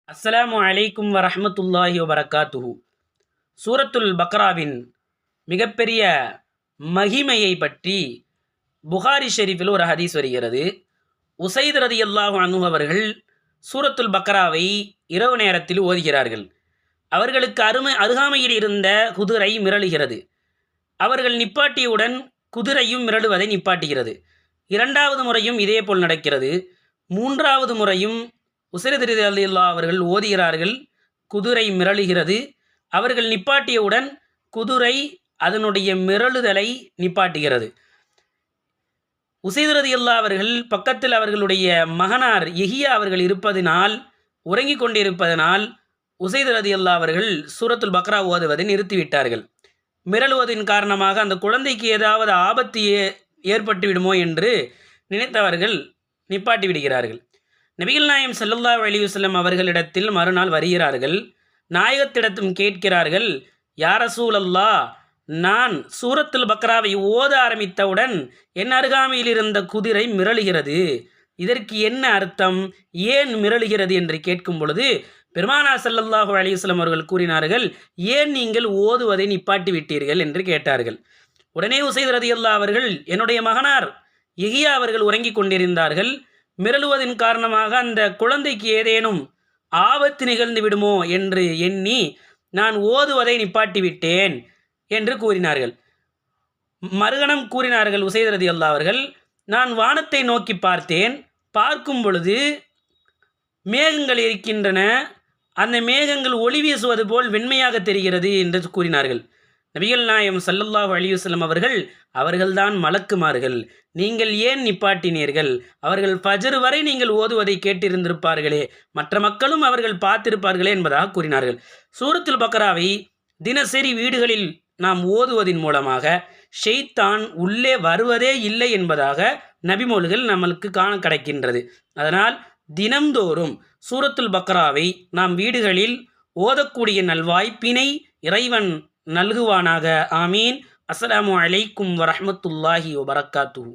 அஸ்ஸலாமு அலைக்கும் வரஹ்மத்துல்லாஹி வபரகாத்துஹு. சூரத்துல் பக்ராவின் மிகப்பெரிய மகிமையை பற்றி புகாரி ஷெரீஃபில் ஒரு ஹதீஸ் வருகிறது. உசைத் ரலியல்லாஹு அன்ஹு அவர்கள் சூரத்துல் பக்ராவை இரவு நேரத்தில் ஓதுகிறார்கள். அவர்களுக்கு அருகாமையில் இருந்த குதிரை மிரளுகிறது. அவர்கள் நிப்பாட்டியவுடன் குதிரையும் மிரளுவதை நிப்பாட்டுகிறது. இரண்டாவது முறையும் இதேபோல் நடக்கிறது. மூன்றாவது முறையும் உசைத் ரலியல்லாஹு அவர்கள் ஓதுகிறார்கள். குதிரை மிரளுகிறது. அவர்கள் நிப்பாட்டியவுடன் குதிரை அதனுடைய மிரளுதலை நிப்பாட்டுகிறது. உசைத் ரலியல்லாஹு அவர்கள் பக்கத்தில் அவர்களுடைய மகனார் யஹ்யா அவர்கள் இருப்பதனால், உறங்கிக் கொண்டிருப்பதனால் உசைத் ரலியல்லாஹு அவர்கள் சூரத்துல் பக்ரா ஓதுவதை நிறுத்திவிட்டார்கள். மிரளுவதின் காரணமாக அந்த குழந்தைக்கு ஏதாவது ஆபத்து ஏற்பட்டு விடுமோ என்று நினைத்தவர்கள் நிப்பாட்டி விடுகிறார்கள். நபிகள் நாயகம் ஸல்லல்லாஹு அலைஹி வஸல்லம் அவர்களிடத்தில் மறுநாள் வருகிறார்கள். நாயகத்திடத்தும் கேட்கிறார்கள், யா ரசூலல்லாஹ், நான் சூரத்துல் பக்ராவை ஓத ஆரம்பித்தவுடன் என் அருகாமையில் இருந்த குதிரை மிரளுகிறது. இதற்கு என்ன அர்த்தம், ஏன் மிரளுகிறது என்று கேட்கும் பொழுது பெருமானார் ஸல்லல்லாஹு அலைஹி வஸல்லம் அவர்கள் கூறினார்கள், ஏன் நீங்கள் ஓதுவதை நிப்பாட்டி விட்டீர்கள் என்று கேட்டார்கள். உடனே உசைத் ரலியல்லாஹு அவர்கள், என்னுடைய மகனார் யஹ்யா அவர்கள் உறங்கிக் கொண்டிருந்தார்கள். மிரளுவதின் காரணமாக அந்த குழந்தைக்கு ஏதேனும் ஆபத்து நிகழ்ந்து விடுமோ என்று எண்ணி நான் ஓதுவதை நிப்பாட்டிவிட்டேன் என்று கூறினார்கள். மறுகணம் கூறினார்கள் உசைத் ரலியல்லாஹு அவர்கள், நான் வானத்தை நோக்கி பார்த்தேன். பார்க்கும் பொழுது மேகங்கள் இருக்கின்றன. அந்த மேகங்கள் ஒளி வீசுவது போல் வெண்மையாக தெரிகிறது என்று கூறினார்கள். நபிகள் நாயகம் ஸல்லல்லாஹு அலைஹி வஸல்லம் அவர்கள்தான் மலக்குமார்கள், நீங்கள் ஏன் நிப்பாட்டினீர்கள்? அவர்கள் ஃபஜ்ர் வரை நீங்கள் ஓதுவதை கேட்டிருந்திருப்பார்களே, மற்ற மக்களும் அவர்கள் பார்த்திருப்பார்களே என்பதாக கூறினார்கள். சூரத்துல் பக்ராவை தினசரி வீடுகளில் நாம் ஓதுவதின் மூலமாக ஷைத்தான் உள்ளே வருவதே இல்லை என்பதாக நபிமொழிகள் நம்மளுக்கு காண கிடைக்கின்றது. அதனால் தினம்தோறும் சூரத்துல் பக்ராவை நாம் வீடுகளில் ஓதக்கூடிய நல்வாய்ப்பினை இறைவன் நல்குவானாக. ஆமீன். அஸ்ஸலாமு அலைக்கும் வரஹ்மத்துல்லாஹி வபரகாத்துஹு.